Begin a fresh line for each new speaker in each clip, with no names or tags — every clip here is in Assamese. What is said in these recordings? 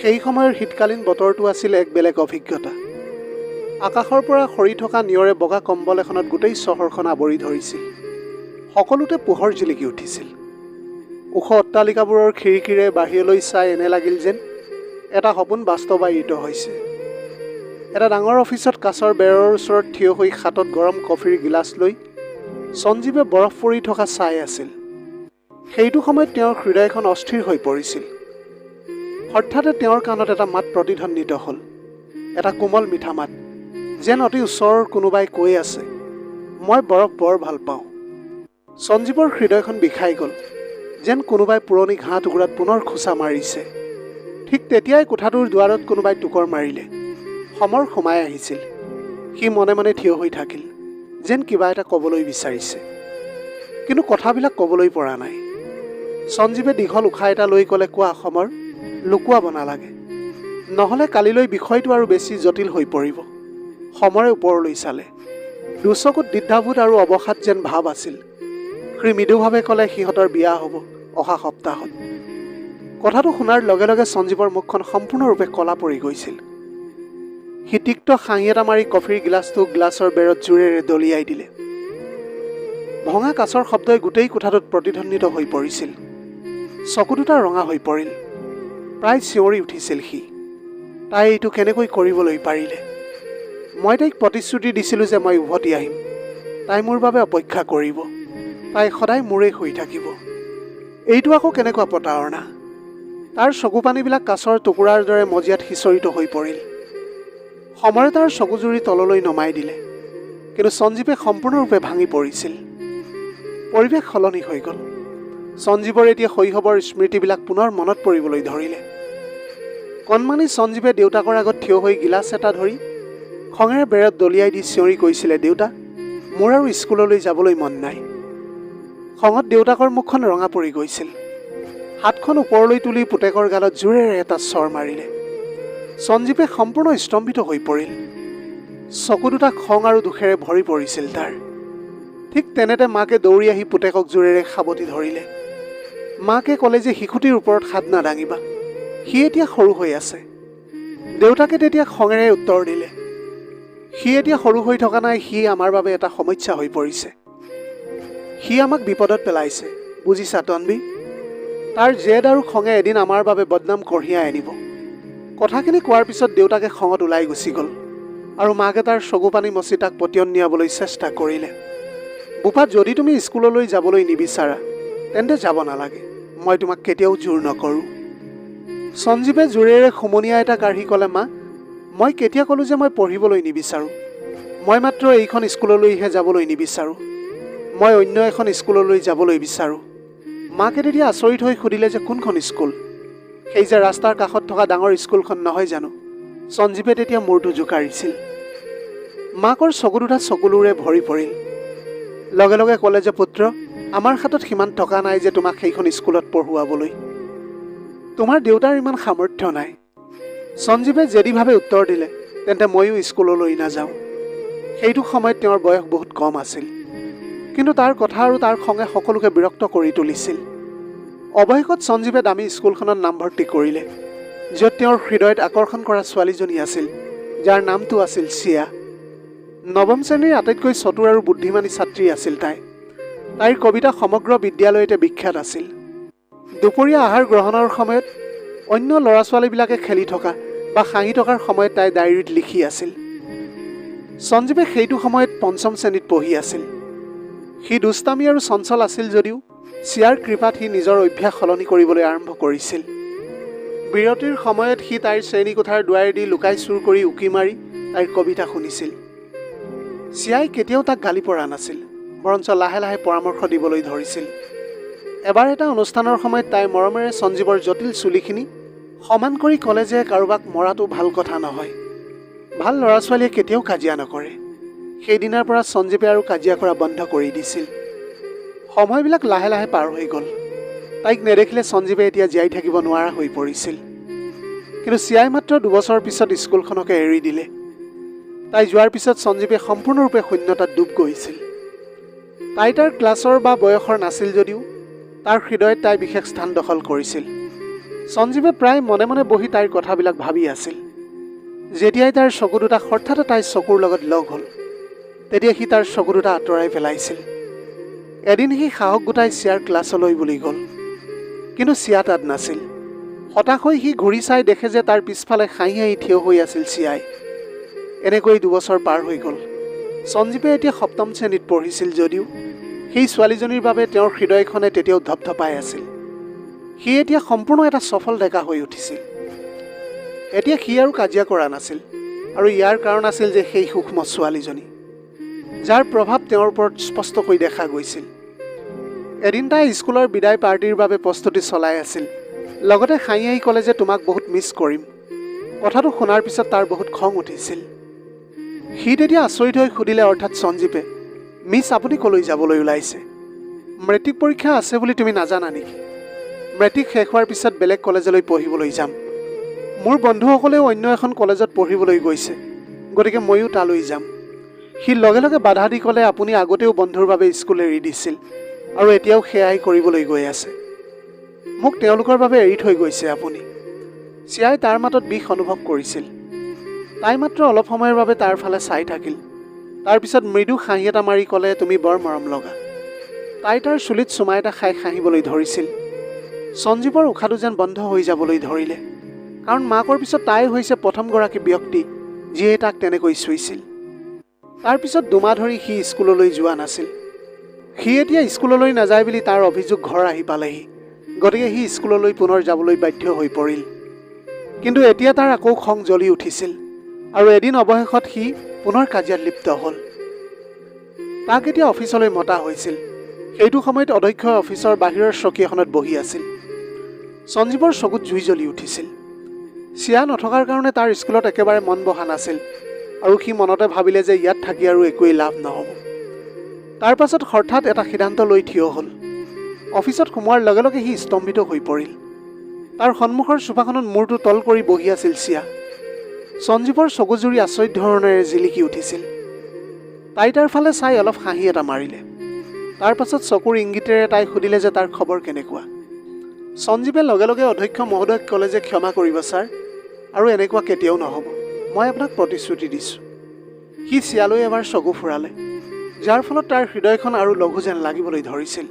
সেই সময়ৰ শীতকালীন বতৰটো আছিল এক বেলেগ অভিজ্ঞতা। আকাশৰ পৰা সৰি থকা নিয়ৰে বগা কম্বল এখনত গোটেই চহৰখন আৱৰি ধৰিছিল। সকলোতে পোহৰ জিলিকি উঠিছিল। ওখ অট্টালিকাবোৰৰ খিৰিকীৰে বাহিৰলৈ চাই এনে লাগিল যেন এটা সপোন বাস্তৱায়িত হৈছে। এটা ডাঙৰ অফিচত কাঁচৰ বেৰৰ ওচৰত থিয় হৈ হাতত গৰম কফিৰ গিলাচ লৈ সঞ্জীৱে বৰফ পৰি থকা চাই আছিল। সেইটো সময়ত তেওঁৰ হৃদয়খন অস্থিৰ হৈ পৰিছিল। হঠাতে তেওঁৰ কাণত এটা মাত প্ৰতিধ্বনিত হ'ল, এটা কোমল মিঠা মাত, যেন অতি ওচৰৰ কোনোবাই কৈ আছে, মই বৰফ বৰ ভাল পাওঁ। সঞ্জীৱৰ হৃদয়খন বিষাই গ'ল, যেন কোনোবাই পুৰণি ঘাঁহ টুকুৰাত পুনৰ খোঁচা মাৰিছে। ঠিক তেতিয়াই কোঠাটোৰ দুৱাৰত কোনোবাই টোকৰ মাৰিলে। সমৰ সোমাই আহিছিল। সি মনে মনে থিয় হৈ থাকিল, যেন কিবা এটা ক'বলৈ বিচাৰিছে, কিন্তু কথাবিলাক ক'বলৈ পৰা নাই। সঞ্জীৱে দীঘল উশাহ এটা লৈ ক'লে, কোৱা সমৰ, লুকুৱাব নালাগে, নহ'লে কালিলৈ বিষয়টো আৰু বেছি জটিল হৈ পৰিব। সমৰে ওপৰলৈ চালে। দুচকুত দ্বিধাবোধ আৰু অৱসাদ যেন ভাৱ আছিল। সি মৃদুভাৱে ক'লে, সিহঁতৰ বিয়া হ'ব অহা সপ্তাহত। কথাটো শুনাৰ লগে লগে সঞ্জীৱৰ মুখখন সম্পূৰ্ণৰূপে কলা পৰি গৈছিল। সি তিক্ত হাঁহি এটা মাৰি কফিৰ গিলাচটো গ্লাছৰ বেৰত জোৰেৰে দলিয়াই দিলে। ভঙা কাঁচৰ শব্দই গোটেই কোঠাটোত প্ৰতিধ্বনিত হৈ পৰিছিল। চকু দুটা ৰঙা হৈ পৰিল। প্ৰায় চিঞৰি উঠিছিল সি। তাই এইটো কেনেকৈ কৰিবলৈ পাৰিলে? মই তাইক প্ৰতিশ্ৰুতি দিছিলোঁ যে মই উভতি আহিম। তাই মোৰ বাবে অপেক্ষা কৰিব। তাই সদায় মোৰেই হৈ থাকিব। এইটো আকৌ কেনেকুৱা প্ৰতাৰণা? তাৰ চকুপানীবিলাক কাঁচৰ টুকুৰাৰ দৰে মজিয়াত সিঁচৰিত হৈ পৰিল। সমৰে তাৰ চকুজুৰি তললৈ নমাই দিলে, কিন্তু সঞ্জীৱে সম্পূৰ্ণৰূপে ভাঙি পৰিছিল। পৰিৱেশ সলনি হৈ গ'ল। সঞ্জীৱৰ এতিয়া শৈশৱৰ স্মৃতিবিলাক পুনৰ মনত পৰিবলৈ ধৰিলে। কণমানি সঞ্জীৱে দেউতাকৰ আগত থিয় হৈ গিলাচ এটা ধৰি খঙেৰে বেৰত দলিয়াই দি চিঞৰি কৈছিলে, দেউতা, মোৰ আৰু স্কুললৈ যাবলৈ মন নাই। খঙত দেউতাকৰ মুখখন ৰঙা পৰি গৈছিল। হাতখন ওপৰলৈ তুলি পুতেকৰ গালত জোৰেৰে এটা চৰ মাৰিলে। সঞ্জীৱে সম্পূৰ্ণ স্তম্ভিত হৈ পৰিল। চকু দুটা খং আৰু দুখেৰে ভৰি পৰিছিল তাৰ। ঠিক তেনেতে মাকে দৌৰি আহি পুতেকক জোৰেৰে সাবটি ধৰিলে। মাকে ক'লে যে শিশুটিৰ ওপৰত হাত নাদাঙিবা, সি এতিয়া সৰু হৈ আছে। দেউতাকে তেতিয়া খঙেৰে উত্তৰ দিলে, সি এতিয়া সৰু হৈ থকা নাই, সি আমাৰ বাবে এটা সমস্যা হৈ পৰিছে। সি আমাক বিপদত পেলাইছে, বুজিছা তন্বী? তাৰ জেদ আৰু খঙে এদিন আমাৰ বাবে বদনাম কঢ়িয়াই আনিব। কথাখিনি কোৱাৰ পিছত দেউতাকে খঙত ওলাই গুচি গ'ল আৰু মাকে তাৰ চকু পানী মচি তাক পতিয়ন নিয়াবলৈ চেষ্টা কৰিলে। বোপা, যদি তুমি স্কুললৈ যাবলৈ নিবিচাৰা তেন্তে যাব নালাগে, মই তোমাক কেতিয়াও জোৰ নকৰোঁ। সঞ্জীৱে জোৰেৰে সুমনীয়া এটা কাঢ়ি ক'লে, মা, মই কেতিয়া ক'লোঁ যে মই পঢ়িবলৈ নিবিচাৰোঁ? মই মাত্ৰ এইখন স্কুললৈহে যাবলৈ নিবিচাৰোঁ। মই অন্য এখন স্কুললৈ যাবলৈ বিচাৰোঁ। মাকে তেতিয়া আচৰিত হৈ সুধিলে যে কোনখন স্কুল? সেই যে ৰাস্তাৰ কাষত থকা ডাঙৰ স্কুলখন নহয় জানো? সঞ্জীৱে তেতিয়া মূৰটো জোকাৰিছিল। মাকৰ চকু দুটা চকুলোৰে ভৰি পৰিল। লগে লগে ক'লে যে, পুত্ৰ, আমাৰ হাতত সিমান টকা নাই যে তোমাক সেইখন স্কুলত পঢ়ুৱাবলৈ। তোমাৰ দেউতাৰ ইমান সামৰ্থ্য নাই। সঞ্জীৱে জেদীভাৱে উত্তৰ দিলে, তেন্তে ময়ো স্কুললৈ নাযাওঁ। সেইটো সময়ত তেওঁৰ বয়স বহুত কম আছিল, কিন্তু তাৰ কথা আৰু তাৰ খঙে সকলোকে বিৰক্ত কৰি তুলিছিল। অৱশেষত সঞ্জীৱে দামী স্কুলখনত নামভৰ্তি কৰিলে, য'ত তেওঁৰ হৃদয়ত আকৰ্ষণ কৰা ছোৱালীজনী আছিল, যাৰ নামটো আছিল চিয়া। নৱম শ্ৰেণীৰ আটাইতকৈ চতুৰ আৰু বুদ্ধিমানী ছাত্ৰী আছিল তাই। তাইৰ কবিতা সমগ্ৰ বিদ্যালয়তে বিখ্যাত আছিল। দুপৰীয়া আহাৰ গ্ৰহণৰ সময়ত অন্য ল'ৰা ছোৱালীবিলাকে খেলি থকা বা হাঁহি থকাৰ সময়ত তাই ডায়েৰীত লিখি আছিল। সঞ্জীৱে সেইটো সময়ত পঞ্চম শ্ৰেণীত পঢ়ি আছিল। সি দুষ্টামী আৰু চঞ্চল আছিল যদিও চিয়াৰ কৃপাত সি নিজৰ অভ্যাস সলনি কৰিবলৈ আৰম্ভ কৰিছিল। বিৰতিৰ সময়ত সি তাইৰ শ্ৰেণীকোঠাৰ দুৱাৰেদি লুকাই চুৰ কৰি উকি মাৰি তাইৰ কবিতা শুনিছিল। চিয়াই কেতিয়াও তাক গালি পৰা নাছিল, বৰঞ্চ লাহে লাহে পৰামৰ্শ দিবলৈ ধৰিছিল। এবাৰ এটা অনুষ্ঠানৰ সময়ত তাই মৰমেৰে সঞ্জীৱৰ জটিল চুলিখিনি সমান কৰি ক'লে যে কাৰোবাক মৰাটো ভাল কথা নহয়। ভাল ল'ৰা ছোৱালীয়ে কেতিয়াও কাজিয়া নকৰে। সেইদিনাৰ পৰা সঞ্জীৱে আৰু কাজিয়া কৰা বন্ধ কৰি দিছিল। সময়বিলাক লাহে লাহে পাৰ হৈ গ'ল। তাইক নেদেখিলে সঞ্জীৱে এতিয়া জীয়াই থাকিব নোৱাৰা হৈ পৰিছিল। কিন্তু চিয়াই মাত্ৰ 2 বছৰ পিছত স্কুলখনকে এৰি দিলে। তাই যোৱাৰ পিছত সঞ্জীৱে সম্পূৰ্ণৰূপে শূন্যতাত ডুব গৈছিল। তাই তাৰ ক্লাছৰ বা বয়সৰ নাছিল যদিও তাৰ হৃদয়ত তাই বিশেষ স্থান দখল কৰিছিল। সঞ্জীৱে প্ৰায় মনে মনে বহি তাইৰ কথাবিলাক ভাবি আছিল। যেতিয়াই তাৰ চকু দুটা হঠাতে তাইৰ চকুৰ লগত লগ হ'ল, তেতিয়া সি তাৰ চকু দুটা আঁতৰাই পেলাইছিল। এদিন সি সাহস গোটাই চিয়াৰ ক্লাছলৈ বুলি গ'ল, কিন্তু চিয়া তাত নাছিল। হতাশ হৈ সি ঘূৰি চাই দেখে যে তাৰ পিছফালে হাঁহি হাঁহি থিয় হৈ আছিল চিয়াই। এনেকৈ 2 বছৰ পাৰ হৈ গ'ল। সঞ্জীৱে এতিয়া 7ম শ্ৰেণীত পঢ়িছিল যদিও সেই ছোৱালীজনীৰ বাবে তেওঁৰ হৃদয়খনে তেতিয়াও ধপধপাই আছিল। সি এতিয়া সম্পূৰ্ণ এটা সফল ডেকা হৈ উঠিছিল। এতিয়া সি আৰু কাজিয়া কৰা নাছিল, আৰু ইয়াৰ কাৰণ আছিল যে সেই সূক্ষ্ম ছোৱালীজনী, যাৰ প্ৰভাৱ তেওঁৰ ওপৰত স্পষ্টকৈ দেখা গৈছিল। এদিন তাই স্কুলৰ বিদায় পাৰ্টিৰ বাবে প্ৰস্তুতি চলাই আছিল। লগতে হাঁহি হাঁহি ক'লে যে তোমাক বহুত মিছ কৰিম। কথাটো শুনাৰ পিছত তাৰ বহুত খং উঠিছিল। সি তেতিয়া আচৰিত হৈ সুধিলে, অৰ্থাৎ সঞ্জীৱে, মিছ আপুনি ক'লৈ যাবলৈ ওলাইছে? মেট্ৰিক পৰীক্ষা আছে বুলি তুমি নাজানা নেকি? মেট্ৰিক শেষ হোৱাৰ পিছত বেলেগ কলেজলৈ পঢ়িবলৈ যাম। মোৰ বন্ধুসকলেও অন্য এখন কলেজত পঢ়িবলৈ গৈছে, গতিকে ময়ো তালৈ যাম। সি লগে লগে বাধা দি ক'লে, আপুনি আগতেও বন্ধুৰ বাবে স্কুল এৰি দিছিল আৰু এতিয়াও সেয়াই কৰিবলৈ গৈ আছে। মোক তেওঁলোকৰ বাবে এৰি থৈ গৈছে আপুনি। চিয়াই তাৰ মাতত বিষ অনুভৱ কৰিছিল। তাই মাত্ৰ অলপ সময়ৰ বাবে তাৰ ফালে চাই থাকিল। তাৰপিছত মৃদু হাঁহি এটা মাৰি ক'লে, তুমি বৰ মৰম লগা। তাই তাৰ চুলিত চুমা এটা খাই হাঁহিবলৈ ধৰিছিল। সঞ্জীৱৰ উশাহটো যেন বন্ধ হৈ যাবলৈ ধৰিলে, কাৰণ মাকৰ পিছত তাই হৈছে প্ৰথমগৰাকী ব্যক্তি যিয়ে তাক তেনেকৈ চুইছিল। তাৰপিছত 2 মাহ ধৰি সি স্কুললৈ যোৱা নাছিল। সি এতিয়া স্কুললৈ নাযায় বুলি তাৰ অভিযোগ ঘৰ আহি পালেহি, গতিকে সি স্কুললৈ পুনৰ যাবলৈ বাধ্য হৈ পৰিল। কিন্তু এতিয়া তাৰ আকৌ খং জ্বলি উঠিছিল, আৰু এদিন অৱশেষত সি পুনৰ কাজিয়াত লিপ্ত হ'ল। তাক এতিয়া অফিচলৈ মতা হৈছিল। সেইটো সময়ত অধ্যক্ষই অফিচৰ বাহিৰৰ চকী এখনত বহি আছিল। সঞ্জীৱৰ চকুত জুই জ্বলি উঠিছিল। চিয়া নথকাৰ কাৰণে তাৰ স্কুলত একেবাৰে মন বহা নাছিল, আৰু সি মনতে ভাবিলে যে ইয়াত থাকি আৰু একোৱেই লাভ নহ'ব। তাৰ পাছত হঠাৎ এটা সিদ্ধান্ত লৈ থিয় হ'ল। অফিচত সোমোৱাৰ লগে লগে সি স্তম্ভিত হৈ পৰিল। তাৰ সন্মুখৰ চোফাখনত মূৰটো তল কৰি বহি আছিল চিয়া। সঞ্জীৱৰ চকুজুৰি আচৰিত ধৰণেৰে জিলিকি উঠিছিল। তাই তাৰ ফালে চাই অলপ হাঁহি এটা মাৰিলে। তাৰ পাছত চকুৰ ইংগিতেৰে তাই সুধিলে যে তাৰ খবৰ কেনেকুৱা। সঞ্জীৱে লগে লগে অধ্যক্ষ মহোদয়ক ক'লে যে ক্ষমা কৰিব ছাৰ, আৰু এনেকুৱা কেতিয়াও নহ'ব, মই আপোনাক প্ৰতিশ্ৰুতি দিছোঁ। সি চিয়ালৈ এবাৰ চকু ফুৰালে, যাৰ ফলত তাৰ হৃদয়খন আৰু লঘু যেন লাগিবলৈ ধৰিছিল।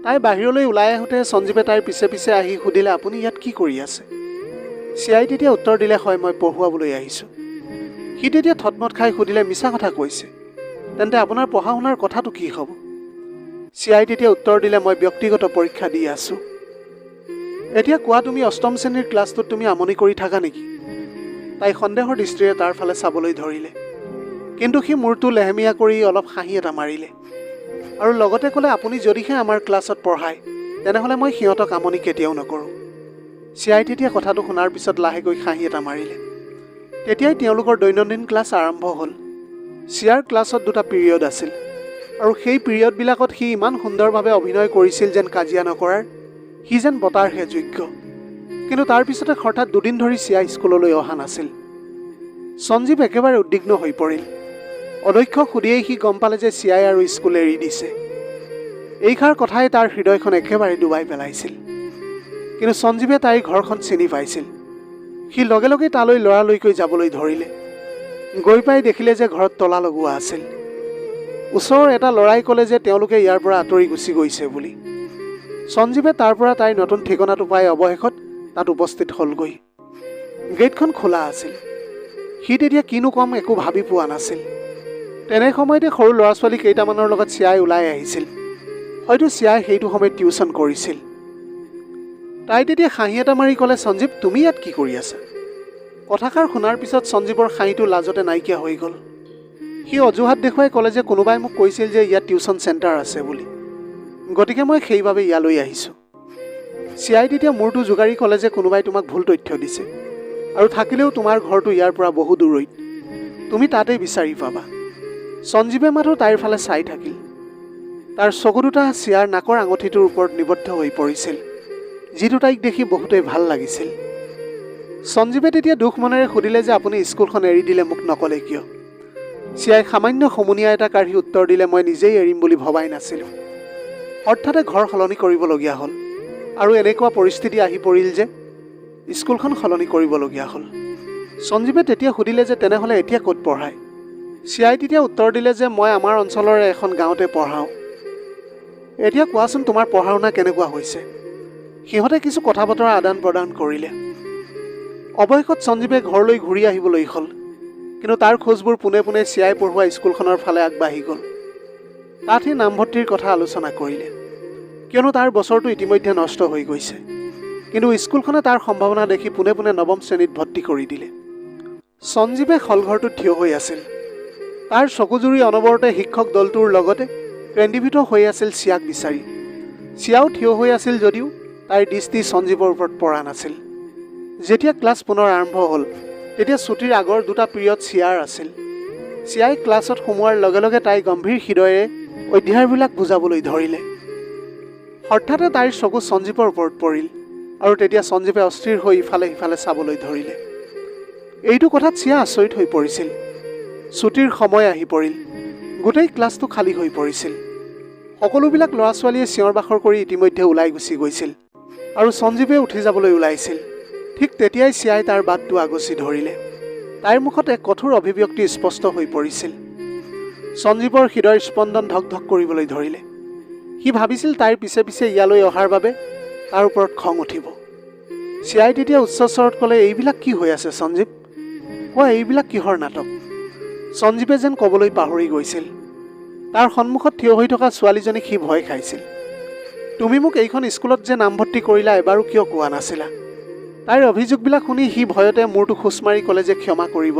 তাই বাহিৰলৈ ওলাই আহোঁতে সঞ্জীৱে তাইৰ পিছে পিছে আহি সুধিলে, আপুনি ইয়াত কি কৰি আছে? চিয়াই তেতিয়া উত্তৰ দিলে, হয়, মই পঢ়ুৱাবলৈ আহিছোঁ। সি তেতিয়া থতমত খাই সুধিলে, মিছা কথা কৈছে, তেন্তে আপোনাৰ পঢ়া শুনাৰ কথাটো কি হ'ব? চিয়াই তেতিয়া উত্তৰ দিলে, মই ব্যক্তিগত পৰীক্ষা দি আছোঁ। এতিয়া কোৱা, তুমি 8ম শ্ৰেণীৰ ক্লাছটোত তুমি আমনি কৰি থাকা নেকি? তাই সন্দেহৰ দৃষ্টিৰে তাৰ ফালে চাবলৈ ধৰিলে, কিন্তু সি মূৰটো লেহেমীয়া কৰি অলপ হাঁহি এটা মাৰিলে, আৰু লগতে ক'লে, আপুনি যদিহে আমাৰ ক্লাছত পঢ়ায়, তেনেহ'লে মই সিহঁতক আমনি কেতিয়াও নকৰোঁ। চিয়াই তেতিয়া কথাটো শুনাৰ পিছত লাহেকৈ হাঁহি এটা মাৰিলে। তেতিয়াই তেওঁলোকৰ দৈনন্দিন ক্লাছ আৰম্ভ হ'ল। চিয়াৰ ক্লাছত 2টা পিৰিয়ড আছিল, আৰু সেই পিৰিয়ডবিলাকত সি ইমান সুন্দৰভাৱে অভিনয় কৰিছিল যেন কাজিয়া নকৰাৰ সি যেন বঁটাৰহে যোগ্য। কিন্তু তাৰ পিছতে হঠাৎ 2 দিন ধৰি চিয়া স্কুললৈ অহা নাছিল। সঞ্জীৱ একেবাৰে উদ্বিগ্ন হৈ পৰিল। অধ্যক্ষক সুধিয়েই সি গম পালে যে চিয়াই আৰু স্কুল এৰি দিছে। এইষাৰ কথাই তাৰ হৃদয়খন একেবাৰে ডুবাই পেলাইছিল। কিন্তু সঞ্জীৱে তাইৰ ঘৰখন চিনি পাইছিল। সি লগে লগে তালৈ লৰালৰিকৈ যাবলৈ ধৰিলে। গৈ পাই দেখিলে যে ঘৰত তলা লগোৱা আছিল। ওচৰৰ এটা ল'ৰাই ক'লে যে তেওঁলোকে ইয়াৰ পৰা আঁতৰি গুচি গৈছে বুলি। সঞ্জীৱে তাৰ পৰা তাইৰ নতুন ঠিকনাটো পাই অৱশেষত তাত উপস্থিত হ'লগৈ। গেটখন খোলা আছিল। সি তেতিয়া কিনো কম একো ভাবি পোৱা নাছিল। তেনে সময়তে সৰু ল'ৰা ছোৱালী কেইটামানৰ লগত চিয়াই ওলাই আহিছিল। হয়তো চিয়াই সেইটো সময়ত টিউচন কৰিছিল। তাই তেতিয়া হাঁহি এটা মাৰি ক'লে, সঞ্জীৱ, তুমি ইয়াত কি কৰি আছা? কথাষাৰ শুনাৰ পিছত সঞ্জীৱৰ হাঁহিটো লাজতে নাইকিয়া হৈ গ'ল। সি অজুহাত দেখুৱাই ক'লে যে কোনোবাই মোক কৈছিল যে ইয়াত টিউচন চেণ্টাৰ আছে বুলি, গতিকে মই সেইবাবে ইয়ালৈ আহিছোঁ। চিয়াই তেতিয়া মূৰটো জোকাৰি ক'লে যে কোনোবাই তোমাক ভুল তথ্য দিছে, আৰু থাকিলেও তোমাৰ ঘৰটো ইয়াৰ পৰা বহু দূৰৈত, তুমি তাতেই বিচাৰি পাবা। সঞ্জীৱে মাথো তাইৰ ফালে চাই থাকিল। তাৰ চকু দুটা চিয়াৰ নাকৰ আঙুঠিটোৰ ওপৰত নিবদ্ধ হৈ পৰিছিল, যিটো তাইক দেখি বহুতেই ভাল লাগিছিল। সঞ্জীৱে তেতিয়া দুখ মনেৰে সুধিলে যে আপুনি স্কুলখন এৰি দিলে মোক নক'লে কিয়? চিয়াই সামান্য সমনীয়া এটা কাঢ়ি উত্তৰ দিলে, মই নিজেই এৰিম বুলি ভবাই নাছিলোঁ। হঠাতে ঘৰ সলনি কৰিবলগীয়া হ'ল। আৰু এনেকুৱা পৰিস্থিতি আহি পৰিল যে স্কুলখন সলনি কৰিবলগীয়া হ'ল। সঞ্জীৱে তেতিয়া সুধিলে যে তেনেহ'লে এতিয়া ক'ত পঢ়ায়? চিয়াই তেতিয়া উত্তৰ দিলে যে মই আমাৰ অঞ্চলৰে এখন গাঁৱতে পঢ়াওঁ। এতিয়া কোৱাচোন তোমাৰ পঢ়া শুনা কেনেকুৱা হৈছে? সিহঁতে কিছু কথা বতৰা আদান প্ৰদান কৰিলে। অৱশেষত সঞ্জীৱে ঘৰলৈ ঘূৰি আহিবলৈ হ'ল, কিন্তু তাৰ খোজবোৰ পোনে পোনে চিয়াই পঢ়োৱা স্কুলখনৰ ফালে আগবাঢ়ি গ'ল। তাত সি নামভৰ্তিৰ কথা আলোচনা কৰিলে, কিয়নো তাৰ বছৰটো ইতিমধ্যে নষ্ট হৈ গৈছে। কিন্তু স্কুলখনে তাৰ সম্ভাৱনা দেখি পোনে পোনে নৱম শ্ৰেণীত ভৰ্তি কৰি দিলে। সঞ্জীৱে হলঘৰটোত থিয় হৈ আছিল। তাৰ চকুজুৰি অনবৰতে শিক্ষক দলটোৰ লগতে কেন্দ্ৰীভূত হৈ আছিল চিয়াক বিচাৰি। চিয়াও থিয় হৈ আছিল যদিও তাইৰ দৃষ্টি সঞ্জীৱৰ ওপৰত পৰা নাছিল। যেতিয়া ক্লাছ পুনৰ আৰম্ভ হ'ল, তেতিয়া ছুটীৰ আগৰ দুটা পিৰিয়ড চিয়াৰ আছিল। চিয়াই ক্লাছত সোমোৱাৰ লগে লগে তাই গম্ভীৰ হৃদয়েৰে অধ্যায়বিলাক বুজাবলৈ ধৰিলে। হঠাতে তাইৰ চকু সঞ্জীৱৰ ওপৰত পৰিল, আৰু তেতিয়া সঞ্জীৱে অস্থিৰ হৈ ইফালে সিফালে চাবলৈ ধৰিলে। এইটো কথাত চিয়া আচৰিত হৈ পৰিছিল। ছুটীৰ সময় আহি পৰিল। গোটেই ক্লাছটো খালী হৈ পৰিছিল। সকলোবিলাক ল'ৰা ছোৱালীয়ে চিঞৰ বাখৰ কৰি ইতিমধ্যে ওলাই গুচি গৈছিল, আৰু সঞ্জীৱে উঠি যাবলৈ ওলাইছিল। ঠিক তেতিয়াই চিয়াই তাৰ বাটটো আগচি ধৰিলে। তাইৰ মুখত এক কঠোৰ অভিব্যক্তি স্পষ্ট হৈ পৰিছিল। সঞ্জীৱৰ হৃদয়ৰ স্পন্দন ধক ধক কৰিবলৈ ধৰিলে। সি ভাবিছিল তাইৰ পিছে পিছে ইয়ালৈ অহাৰ বাবে তাৰ ওপৰত খং উঠিব। চিয়াই তেতিয়া উচ্চ স্বৰত ক'লে, এইবিলাক কি হৈ আছে সঞ্জীৱ? কোৱা, এইবিলাক কিহৰ নাটক? সঞ্জীৱে যেন ক'বলৈ পাহৰি গৈছিল। তাৰ সন্মুখত থিয় হৈ থকা ছোৱালীজনীক সি ভয় খাইছিল। তুমি মোক এইখন স্কুলত যে নামভৰ্তি কৰিলা এবাৰো কিয় কোৱা নাছিলা? তাইৰ অভিযোগবিলাক শুনি সি ভয়তে মূৰটো খোচ মাৰি ক'লে যে ক্ষমা কৰিব,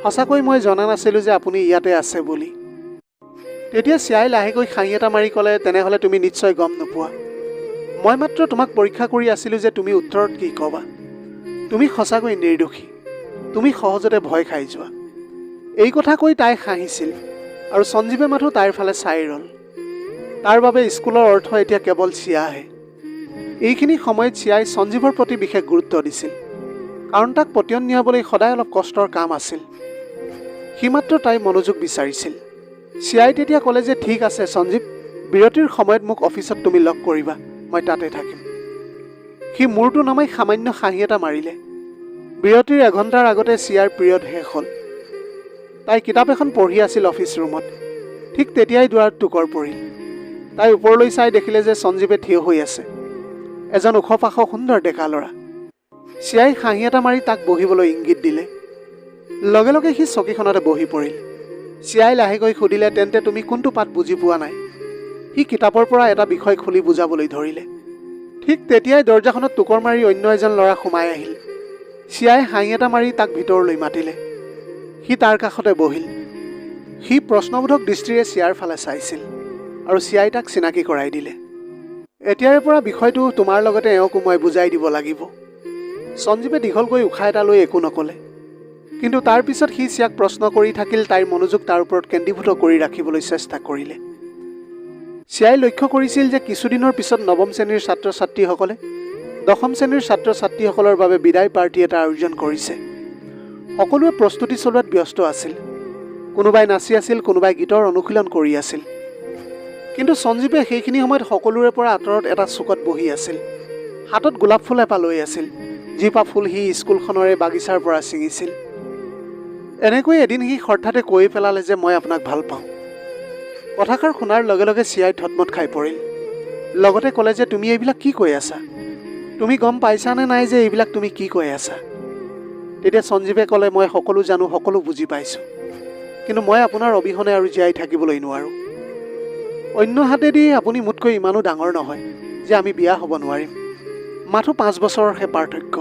সঁচাকৈ মই জনা নাছিলোঁ যে আপুনি ইয়াতে আছে বুলি। তেতিয়া চিয়াই লাহেকৈ খাই এটা মাৰি ক'লে, তেনেহ'লে তুমি নিশ্চয় গম নোপোৱা। মই মাত্ৰ তোমাক পৰীক্ষা কৰি আছিলোঁ যে তুমি উত্তৰত কি ক'বা। তুমি সঁচাকৈ নিৰ্দোষী। তুমি সহজতে ভয় খাই যোৱা। এই কথা কৈ তাই হাঁহিছিল, আৰু সঞ্জীৱে মাথো তাইৰ ফালে চাই ৰ'ল। তাৰ বাবে স্কুলৰ অৰ্থ এতিয়া কেৱল চিয়াহে। এইখিনি সময়ত চিয়াই সঞ্জীৱৰ প্ৰতি বিশেষ গুৰুত্ব দিছিল, কাৰণ তাক পতিয়ন নিয়াবলৈ সদায় অলপ কষ্টৰ কাম আছিল। সি মাত্ৰ তাইৰ মনোযোগ বিচাৰিছিল। চিয়াই তেতিয়া ক'লে যে ঠিক আছে সঞ্জীৱ, বিৰতিৰ সময়ত মোক অফিচত তুমি লগ কৰিবা, মই তাতে থাকিম। সি মূৰটো নমাই সামান্য হাঁহি এটা মাৰিলে। বিৰতিৰ এঘণ্টাৰ আগতে চিয়াৰ পিৰিয়ড শেষ হ'ল। তাই কিতাপ এখন পঢ়ি আছিল অফিচ ৰুমত। ঠিক তেতিয়াই দুৱাৰত টোকৰ পৰিল। তাই ওপৰলৈ চাই দেখিলে যে সঞ্জীৱে থিয় হৈ আছে, এজন ওখ পাখ সুন্দৰ ডেকা ল'ৰা। চিয়াই হাঁহি এটা মাৰি তাক বহিবলৈ ইংগিত দিলে। লগে লগে সি চকীখনতে বহি পৰিল। চিয়াই লাহেকৈ সুধিলে, তেন্তে তুমি কোনটো পাঠ বুজি পোৱা নাই? সি কিতাপৰ পৰা এটা বিষয় খুলি বুজাবলৈ ধৰিলে। ঠিক তেতিয়াই দৰজাখনত টোকৰ মাৰি অন্য এজন ল'ৰা সোমাই আহিল। চিয়াই হাঁহি এটা মাৰি তাক ভিতৰলৈ মাতিলে। সি তাৰ কাষতে বহিল। সি প্ৰশ্নবোধক দৃষ্টিৰে চিয়াৰ ফালে চাইছিল, আৰু চিয়াই তাক চিনাকি কৰাই দিলে। এতিয়াৰে পৰা বিষয়টো তোমাৰ লগতে এওঁকো মই বুজাই দিব লাগিব। সঞ্জীৱে দীঘলকৈ উশাহ এটা লৈ একো নক'লে। কিন্তু তাৰ পিছত সি চিয়াক প্ৰশ্ন কৰি থাকিল। তাইৰ মনোযোগ তাৰ ওপৰত কেন্দ্ৰীভূত কৰি ৰাখিবলৈ চেষ্টা কৰিলে। চিয়াই লক্ষ্য কৰিছিল যে কিছুদিনৰ পিছত নৱম শ্ৰেণীৰ ছাত্ৰ ছাত্ৰীসকলে দশম শ্ৰেণীৰ ছাত্ৰ ছাত্ৰীসকলৰ বাবে বিদায় পাৰ্টি এটা আয়োজন কৰিছে। সকলোৱে প্ৰস্তুতি চলোৱাত ব্যস্ত আছিল। কোনোবাই নাচি আছিল, কোনোবাই গীতৰ অনুশীলন কৰি আছিল। কিন্তু সঞ্জীৱে সেইখিনি সময়ত সকলোৰে পৰা আঁতৰত এটা চুকত বহি আছিল। হাতত গোলাপ ফুল এপাহ লৈ আছিল, যিপাহ ফুল সি স্কুলখনৰে বাগিচাৰ পৰা ছিঙিছিল। এনেকৈ এদিন সি হঠাতে কৈ পেলালে যে মই আপোনাক ভাল পাওঁ। কথাষাৰ শুনাৰ লগে লগে চিয়াই থতমত খাই পৰিল। লগতে ক'লে যে তুমি এইবিলাক কি কৈ আছা? তুমি গম পাইছানে নাই যে এইবিলাক তুমি কি কৈ আছা? তেতিয়া সঞ্জীৱে ক'লে, মই সকলো জানো, সকলো বুজি পাইছোঁ, কিন্তু মই আপোনাৰ অবিহনে আৰু জীয়াই থাকিবলৈ নোৱাৰোঁ। অন্য হাতেদি আপুনি মোতকৈ ইমানো ডাঙৰ নহয় যে আমি বিয়া হ'ব নোৱাৰিম। মাথো 5 বছৰৰহে পাৰ্থক্য।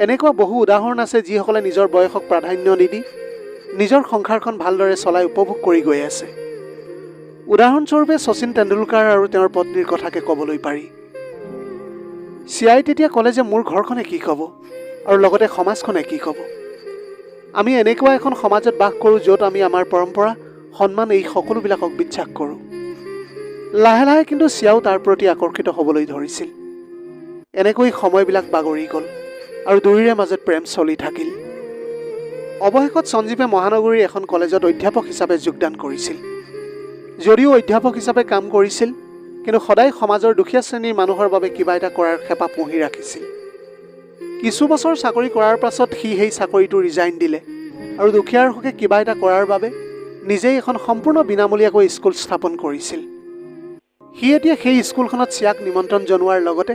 এনেকুৱা বহু উদাহৰণ আছে যিসকলে নিজৰ বয়সক প্ৰাধান্য নিদি নিজৰ সংসাৰখন ভালদৰে চলাই উপভোগ কৰি গৈ আছে। উদাহৰণস্বৰূপে শচীন তেণ্ডুলকাৰ আৰু তেওঁৰ পত্নীৰ কথাকে ক'বলৈ পাৰি। চিয়াই তেতিয়া ক'লে যে মোৰ ঘৰখনে কি ক'ব, আৰু লগতে সমাজখনে কি ক'ব? আমি এনেকুৱা এখন সমাজত বাস কৰোঁ য'ত আমি আমাৰ পৰম্পৰা, সন্মান এই সকলোবিলাকক বিশ্বাস কৰোঁ। লাহে লাহে কিন্তু চিয়াও তাৰ প্ৰতি আকৰ্ষিত হ'বলৈ ধৰিছিল। এনেকৈ সময়বিলাক বাগৰি গ'ল, আৰু দুয়োৰে মাজত প্ৰেম চলি থাকিল। অৱশেষত সঞ্জীৱে মহানগৰীৰ এখন কলেজত অধ্যাপক হিচাপে যোগদান কৰিছিল। যদিও অধ্যাপক হিচাপে কাম কৰিছিল, কিন্তু সদায় সমাজৰ দুখীয়া শ্ৰেণীৰ মানুহৰ বাবে কিবা এটা কৰাৰ খেপা পুহি ৰাখিছিল। কিছু বছৰ চাকৰি কৰাৰ পাছত সি সেই চাকৰিটো ৰিজাইন দিলে আৰু দুখীয়াৰ হকে কিবা এটা কৰাৰ বাবে নিজেই এখন সম্পূৰ্ণ বিনামূলীয়াকৈ স্কুল স্থাপন কৰিছিল। সি এতিয়া সেই স্কুলখনত চিয়াক নিমন্ত্ৰণ জনোৱাৰ লগতে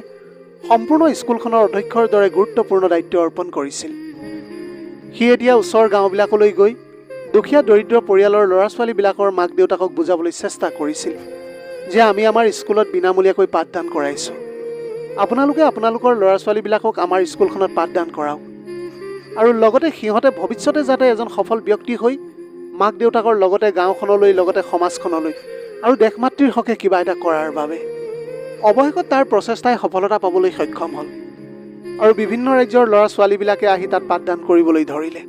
সম্পূৰ্ণ স্কুলখনৰ অধ্যক্ষৰ দৰে গুৰুত্বপূৰ্ণ দায়িত্ব অৰ্পণ কৰিছিল। সি এতিয়া ওচৰৰ গাঁওবিলাকলৈ গৈ দুখীয়া দৰিদ্ৰ পৰিয়ালৰ ল'ৰা ছোৱালীবিলাকৰ মাক দেউতাকক বুজাবলৈ চেষ্টা কৰিছিল যে আমি আমাৰ স্কুলত বিনামূলীয়াকৈ পাঠদান কৰাইছোঁ। আপোনালোকে আপোনালোকৰ ল'ৰা ছোৱালীবিলাকক আমাৰ স্কুলখনত পাঠদান কৰাওক আৰু লগতে সিহঁতে ভৱিষ্যতে যাতে এজন সফল ব্যক্তি হৈ মাক দেউতাকৰ লগতে গাঁওখনলৈ লগতে সমাজখনলৈ আৰু দেশ মাতৃৰ হকে কিবা এটা কৰাৰ বাবে। অৱশেষত তাৰ প্ৰচেষ্টাই সফলতা পাবলৈ সক্ষম হ'ল আৰু বিভিন্ন ৰাজ্যৰ ল'ৰা ছোৱালীবিলাকে আহি তাত পাঠদান কৰিবলৈ ধৰিলে।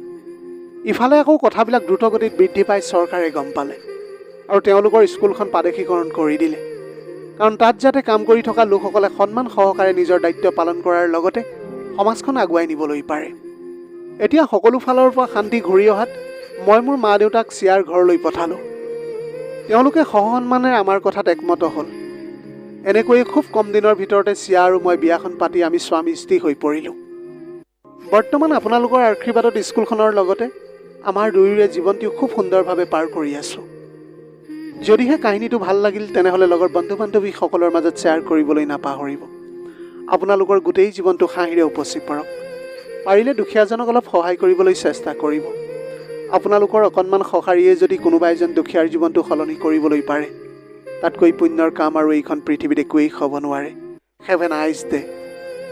ইফালে আকৌ কথাবিলাক দ্ৰুতগতিত বৃদ্ধি পাই চৰকাৰে গম পালে আৰু তেওঁলোকৰ স্কুলখন প্ৰাদেশিকৰণ কৰি দিলে, কাৰণ তাত যাতে কাম কৰি থকা লোকসকলে সন্মান সহকাৰে নিজৰ দায়িত্ব পালন কৰাৰ লগতে সমাজখন আগুৱাই নিবলৈ পাৰে। এতিয়া সকলো ফালৰ পৰা শান্তি ঘূৰি অহাত মই মোৰ মা দেউতাক চিয়াৰ ঘৰলৈ পঠালোঁ। তেওঁলোকে সসন্মানেৰে আমাৰ কথাত একমত হ'ল। এনেকৈয়ে খুব কম দিনৰ ভিতৰতে চিয়া আৰু মই বিয়াখন পাতি আমি স্বামী স্ত্ৰী হৈ পৰিলোঁ। বৰ্তমান আপোনালোকৰ আশীৰ্বাদত স্কুলখনৰ লগতে আমাৰ দুয়োৰে জীৱনটিও খুব সুন্দৰভাৱে পাৰ কৰি আছোঁ। যদিহে কাহিনীটো ভাল লাগিল তেনেহ'লে লগৰ বন্ধু বান্ধৱীসকলৰ মাজত শ্বেয়াৰ কৰিবলৈ নাপাহৰিব। আপোনালোকৰ গোটেই জীৱনটো হাঁহিৰে উপচি পৰক। পাৰিলে দুখীয়াজনক অলপ সহায় কৰিবলৈ চেষ্টা কৰিব। আপোনালোকৰ অকণমান সঁহাৰিয়ে যদি কোনোবা এজন দুখীয়াৰ জীৱনটো সলনি কৰিবলৈ পাৰে, তাতকৈ পুণ্যৰ কাম আৰু এইখন পৃথিৱীত একোৱেই হ'ব নোৱাৰে। Have a nice day.